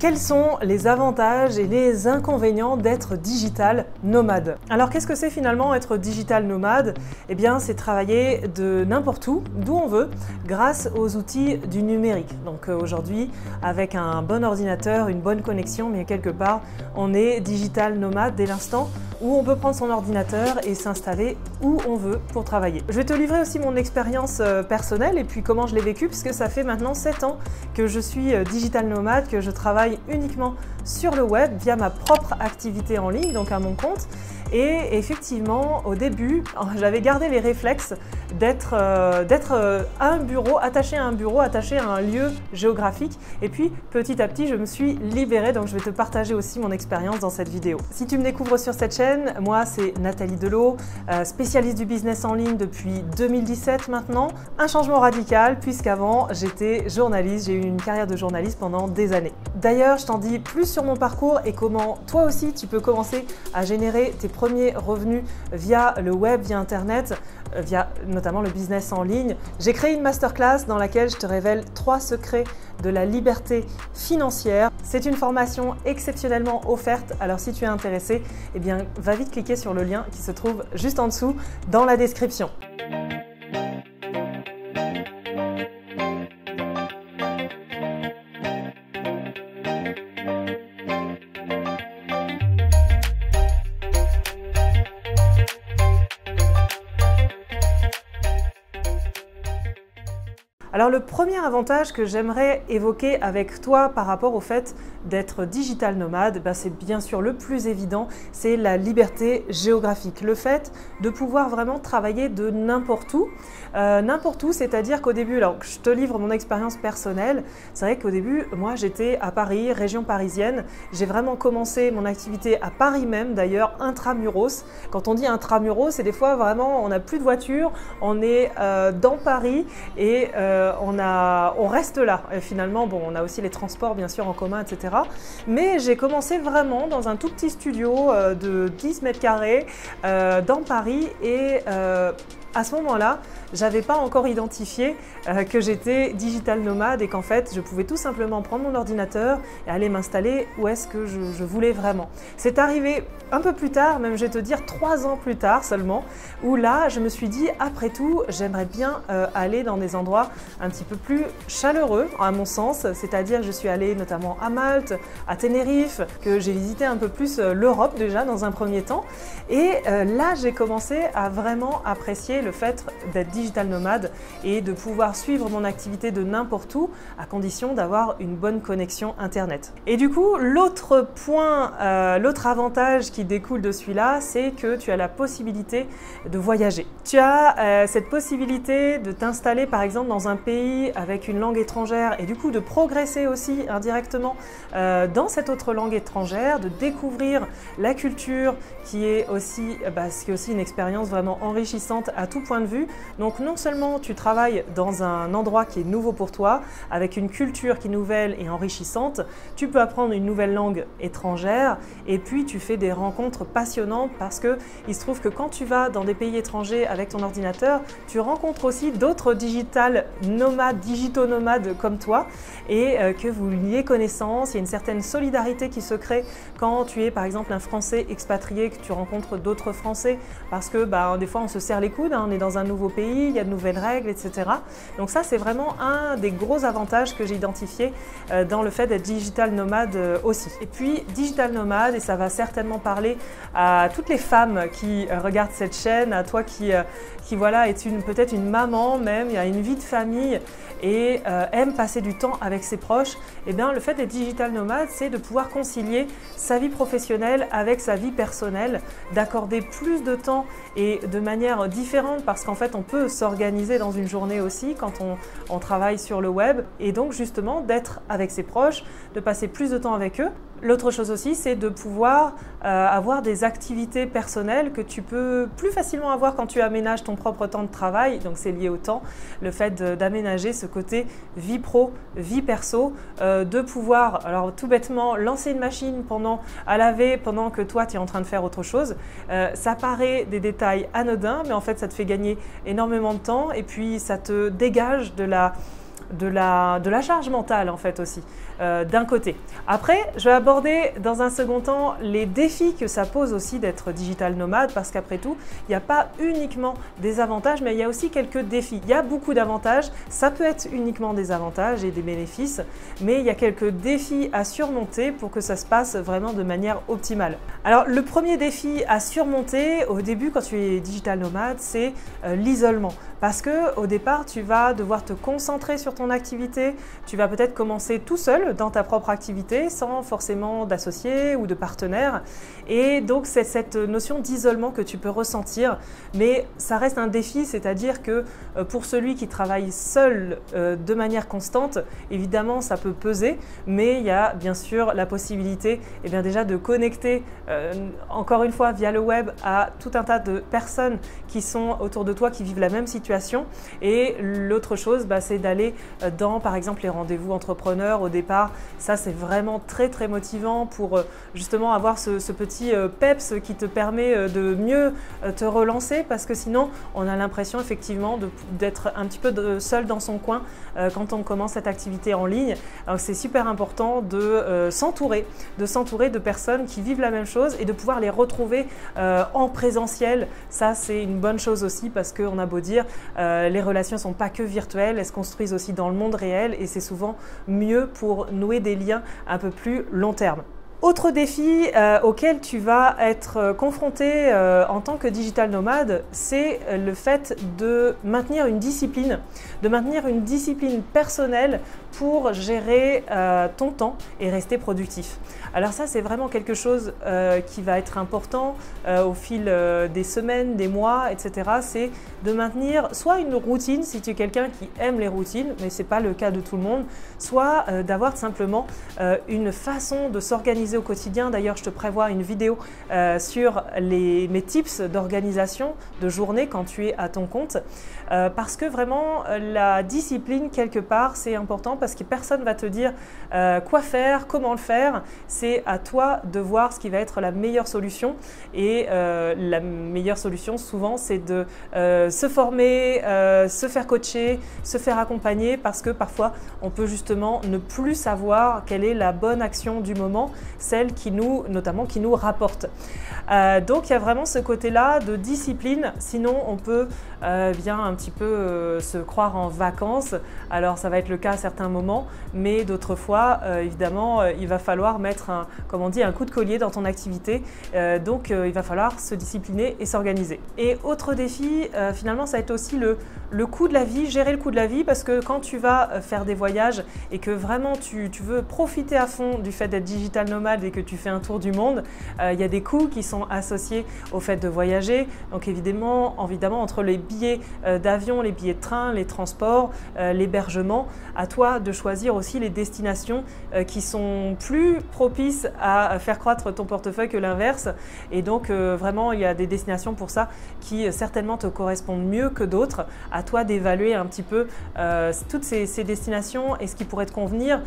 Quels sont les avantages et les inconvénients d'être digital nomade? Alors qu'est-ce que c'est finalement être digital nomade? Eh bien c'est travailler de n'importe où, d'où on veut, grâce aux outils du numérique. Donc aujourd'hui, avec un bon ordinateur, une bonne connexion, mais quelque part, on est digital nomade dès l'instant où on peut prendre son ordinateur et s'installer où on veut pour travailler. Je vais te livrer aussi mon expérience personnelle et puis comment je l'ai vécu, puisque ça fait maintenant 7 ans que je suis digital nomade, que je travaille uniquement sur le web via ma propre activité en ligne, donc à mon compte. Et effectivement, au début, j'avais gardé les réflexes d'être à un bureau, attaché à un lieu géographique. Et puis, petit à petit, je me suis libérée. Donc, je vais te partager aussi mon expérience dans cette vidéo. Si tu me découvres sur cette chaîne, moi, c'est Nathalie Delot, spécialiste du business en ligne depuis 2017 maintenant. Un changement radical, puisqu'avant, j'étais journaliste. J'ai eu une carrière de journaliste pendant des années. D'ailleurs, je t'en dis plus sur mon parcours et comment toi aussi, tu peux commencer à générer tes premiers revenus via le web, via Internet, via notamment le business en ligne. J'ai créé une masterclass dans laquelle je te révèle 3 secrets de la liberté financière. C'est une formation exceptionnellement offerte, alors si tu es intéressé, eh bien, va vite cliquer sur le lien qui se trouve juste en dessous dans la description. Alors le premier avantage que j'aimerais évoquer avec toi par rapport au fait d'être digital nomade, c'est bien sûr le plus évident, c'est la liberté géographique. Le fait de pouvoir vraiment travailler de n'importe où, c'est-à-dire qu'au début, alors je te livre mon expérience personnelle, c'est vrai qu'au début, moi j'étais à Paris, région parisienne, j'ai vraiment commencé mon activité à Paris même d'ailleurs, intramuros. Quand on dit intramuros, c'est des fois vraiment on n'a plus de voiture, on est dans Paris et on reste là. Et finalement, bon, on a aussi les transports bien sûr en commun, etc. Mais j'ai commencé vraiment dans un tout petit studio de 10 mètres carrés dans Paris et à ce moment-là, j'avais pas encore identifié que j'étais digital nomade et qu'en fait, je pouvais tout simplement prendre mon ordinateur et aller m'installer où est-ce que je voulais vraiment. C'est arrivé un peu plus tard, même je vais te dire 3 ans plus tard seulement, où là, je me suis dit, après tout, j'aimerais bien aller dans des endroits un petit peu plus chaleureux, à mon sens, c'est-à-dire je suis allée notamment à Malte, à Tenerife, que j'ai visité un peu plus l'Europe déjà dans un premier temps. Et là, j'ai commencé à vraiment apprécier le fait d'être digital nomade et de pouvoir suivre mon activité de n'importe où à condition d'avoir une bonne connexion internet. Et du coup, l'autre point, l'autre avantage qui découle de celui-là, c'est que tu as la possibilité de voyager. Tu as cette possibilité de t'installer par exemple dans un pays avec une langue étrangère et du coup de progresser aussi indirectement dans cette autre langue étrangère, de découvrir la culture qui est aussi une expérience vraiment enrichissante à tout point de vue. Donc non seulement tu travailles dans un endroit qui est nouveau pour toi, avec une culture qui est nouvelle et enrichissante, tu peux apprendre une nouvelle langue étrangère et puis tu fais des rencontres passionnantes parce que il se trouve que quand tu vas dans des pays étrangers avec ton ordinateur, tu rencontres aussi d'autres digitaux nomades comme toi et que vous liez connaissance. Il y a une certaine solidarité qui se crée quand tu es par exemple un Français expatrié, que tu rencontres d'autres Français parce que des fois on se serre les coudes, on est dans un nouveau pays, il y a de nouvelles règles, etc. Donc ça, c'est vraiment un des gros avantages que j'ai identifié dans le fait d'être digital nomade aussi. Et puis, digital nomade, et ça va certainement parler à toutes les femmes qui regardent cette chaîne, à toi qui voilà, est peut-être une maman même, il y a une vie de famille et aime passer du temps avec ses proches. Et bien, le fait d'être digital nomade, c'est de pouvoir concilier sa vie professionnelle avec sa vie personnelle, d'accorder plus de temps et de manière différente parce qu'en fait, on peut s'organiser dans une journée aussi quand on travaille sur le web et donc justement d'être avec ses proches, de passer plus de temps avec eux. L'autre chose aussi, c'est de pouvoir avoir des activités personnelles que tu peux plus facilement avoir quand tu aménages ton propre temps de travail. Donc c'est lié au temps, le fait d'aménager ce côté vie pro, vie perso, de pouvoir, alors tout bêtement, lancer une machine à laver pendant que toi tu es en train de faire autre chose. Ça paraît des détails anodins, mais en fait ça te fait gagner énormément de temps et puis ça te dégage de de la charge mentale en fait aussi, d'un côté. Après, je vais aborder dans un second temps les défis que ça pose aussi d'être digital nomade, parce qu'après tout, il n'y a pas uniquement des avantages, mais il y a aussi quelques défis. Il y a beaucoup d'avantages, ça peut être uniquement des avantages et des bénéfices, mais il y a quelques défis à surmonter pour que ça se passe vraiment de manière optimale. Alors, le premier défi à surmonter au début quand tu es digital nomade, c'est l'isolement. Parce qu'au départ, tu vas devoir te concentrer sur ton activité, tu vas peut-être commencer tout seul dans ta propre activité sans forcément d'associé ou de partenaire. Et donc, c'est cette notion d'isolement que tu peux ressentir, mais ça reste un défi, c'est-à-dire que pour celui qui travaille seul de manière constante, évidemment, ça peut peser, mais il y a bien sûr la possibilité déjà de connecter, encore une fois, via le web à tout un tas de personnes qui sont autour de toi, qui vivent la même situation. Et l'autre chose, c'est d'aller dans, par exemple, les rendez-vous entrepreneurs au départ. Ça, c'est vraiment très, très motivant pour justement avoir ce petit peps qui te permet de mieux te relancer, parce que sinon, on a l'impression effectivement d'être un petit peu seul dans son coin quand on commence cette activité en ligne. Donc, c'est super important de s'entourer de personnes qui vivent la même chose et de pouvoir les retrouver en présentiel. Ça, c'est une bonne chose aussi, parce qu'on a beau dire, les relations ne sont pas que virtuelles, elles se construisent aussi dans le monde réel, et c'est souvent mieux pour nouer des liens un peu plus long terme. Autre défi auquel tu vas être confronté en tant que digital nomade, c'est le fait de maintenir une discipline personnelle pour gérer ton temps et rester productif. Alors ça, c'est vraiment quelque chose qui va être important au fil des semaines, des mois, etc. C'est de maintenir soit une routine, si tu es quelqu'un qui aime les routines, mais ce n'est pas le cas de tout le monde, soit d'avoir simplement une façon de s'organiser au quotidien. D'ailleurs, je te prévois une vidéo sur mes tips d'organisation de journée quand tu es à ton compte, parce que vraiment la discipline quelque part, c'est important, parce que personne ne va te dire quoi faire, comment le faire. C'est à toi de voir ce qui va être la meilleure solution, et la meilleure solution souvent, c'est de se former, se faire coacher, se faire accompagner, parce que parfois on peut justement ne plus savoir quelle est la bonne action du moment, celle notamment qui nous rapporte. Donc il y a vraiment ce côté-là de discipline, sinon on peut bien un petit peu se croire en vacances. Alors ça va être le cas à certains moments, mais d'autres fois évidemment il va falloir mettre un coup de collier dans ton activité, donc il va falloir se discipliner et s'organiser. Et autre défi, finalement, ça va être aussi le coût de la vie, gérer le coût de la vie, parce que quand tu vas faire des voyages et que vraiment tu veux profiter à fond du fait d'être digital nomade et que tu fais un tour du monde, il y a des coûts qui sont associés au fait de voyager. Donc évidemment entre les billets d'avion, les billets de train, les transports, l'hébergement, à toi de choisir aussi les destinations qui sont plus propices à faire croître ton portefeuille que l'inverse. Et donc vraiment, il y a des destinations pour ça qui certainement te correspondent mieux que d'autres. À toi d'évaluer un petit peu toutes ces destinations et ce qui pourrait te convenir.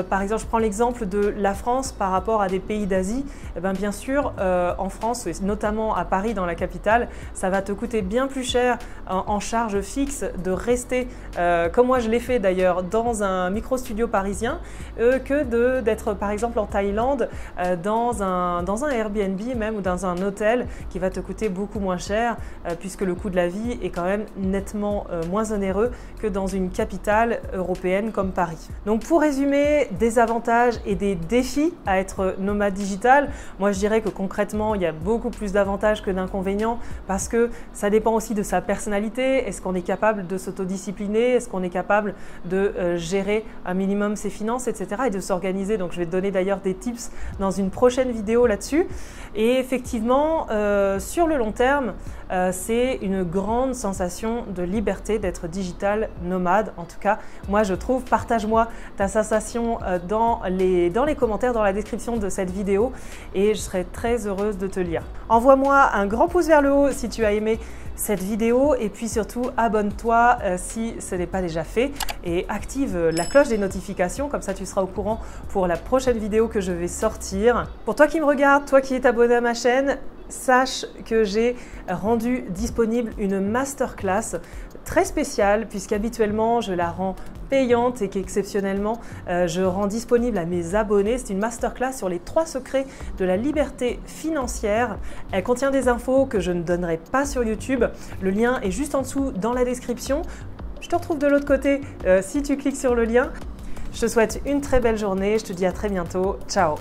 Par exemple, je prends l'exemple de la France par rapport à des pays d'Asie. Bien sûr, en France, et notamment à Paris, dans la capitale, ça va te coûter bien plus cher en charge fixe de rester, comme moi je l'ai fait d'ailleurs, dans un micro-studio parisien, que d'être par exemple en Thaïlande, dans un Airbnb même, ou dans un hôtel qui va te coûter beaucoup moins cher, puisque le coût de la vie est quand même nettement moins onéreux que dans une capitale européenne comme Paris. Donc pour résumer, des avantages et des défis à être nomade digital, moi je dirais que concrètement il y a beaucoup plus d'avantages que d'inconvénients, parce que ça dépend aussi de sa personnalité. Est-ce qu'on est capable de s'autodiscipliner? Est-ce qu'on est capable de gérer un minimum ses finances, etc. et de s'organiser? Donc je vais te donner d'ailleurs des tips dans une prochaine vidéo là-dessus. Et effectivement, sur le long terme, c'est une grande sensation de liberté d'être digital nomade. En tout cas, moi je trouve. Partage-moi ta sensation dans les commentaires, dans la description de cette vidéo, et je serai très heureuse de te lire. Envoie-moi un grand pouce vers le haut si tu as aimé cette vidéo, et puis surtout abonne-toi si ce n'est pas déjà fait, et active la cloche des notifications, comme ça tu seras au courant pour la prochaine vidéo que je vais sortir. Pour toi qui me regarde, toi qui es abonné à ma chaîne, sache que j'ai rendu disponible une masterclass très spéciale puisqu'habituellement je la rends payante et qu'exceptionnellement je rends disponible à mes abonnés. C'est une masterclass sur les 3 secrets de la liberté financière. Elle contient des infos que je ne donnerai pas sur YouTube. Le lien est juste en dessous dans la description. Je te retrouve de l'autre côté si tu cliques sur le lien. Je te souhaite une très belle journée. Je te dis à très bientôt. Ciao!